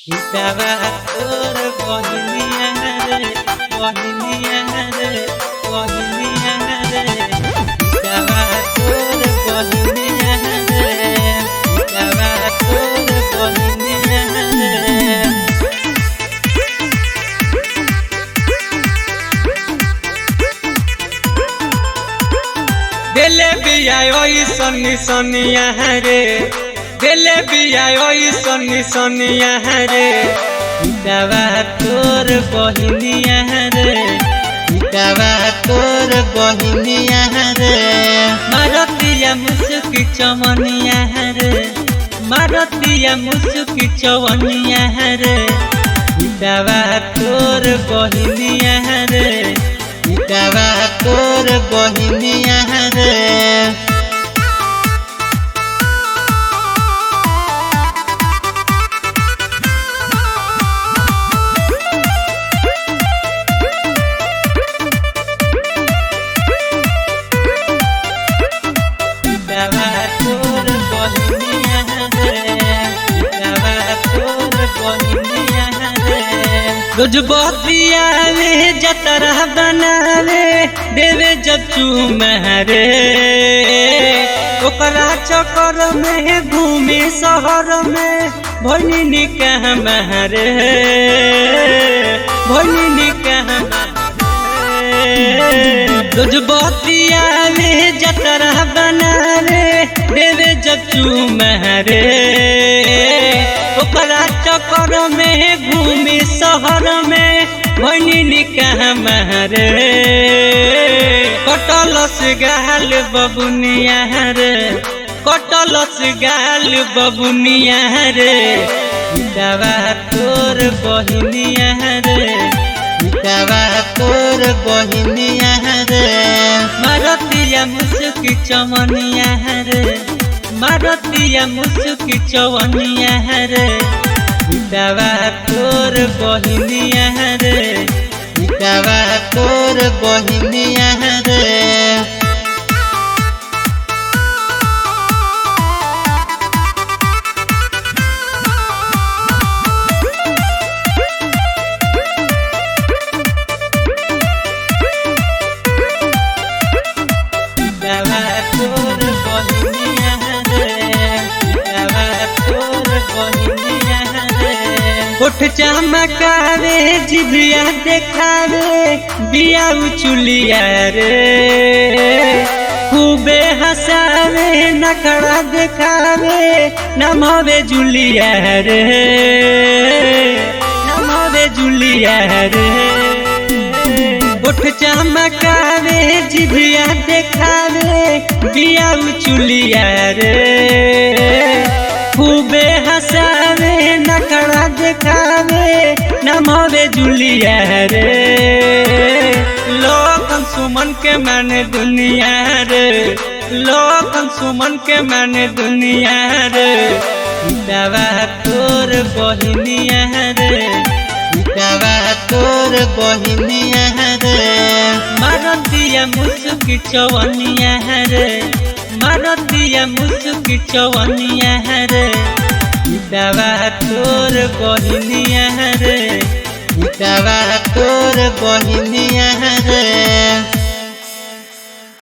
हितवा तोर बहिनिया रे बहिनिया रे बहिनिया रे हितवा तोर बहिनिया रे हितवा तोर बहिनिया रे। दिले बिया ओई सन्नी सनिया रे दिले बिया ओई सन्नी सनिया रे हितवा तोर बहिनिया रे हितवा तोर बहिनिया रे। मारतिया मुसुकी चमनिया रे मारतिया मुसुकी चवनिया रे हितवा तोर बहिनिया रे हितवा तोर बहिनिया रे। रोज बतिया रे जतरा बनावे देवे जब चूमरे ओकरा चक्कर में घूमे शहर में भोनी निकाह महरे भोनी निकाह रोज बतिया रे जतरा बनावे देवे जब चूमरे ओकरा चक्कर में घूमी शहर में भोनी निकाह महरे। कटलस गाल बबुनिया रे कटलस गाल बबुनिया रे हितवा तोर बहिनिया रे हितवा तोर बहिनिया रे। मारतिया मुसुकी चमनिया रे मारतिया मुसुकी चवनिया रे हितवा तोर बहिनिया रे हितवा तोर बहिनिया रे। उठ चमकावे जिभिया देखावे बिया चुलिया रे खूबे हंसावे नखड़ा देखावे नमवे जुलिया रे नमवे जुलिया रे। उठ चमकावे जिभिया देखावे बिया चुलिया रे खूबे हंसावे नखड़ा देखावे नमवे जुलिया रे। लोगन सुमन के माने दुनिया रे लोगन सुमन के माने दुनिया रे हितवा तोर बहिनिया रे हितवा तोर बहिनिया रे। मारतिया मुसुकी चवनिया रे मारतिया मुसुकी चवनिया रे हितवा तोर बहिनिया रे हितवा तोर बहिनिया रे।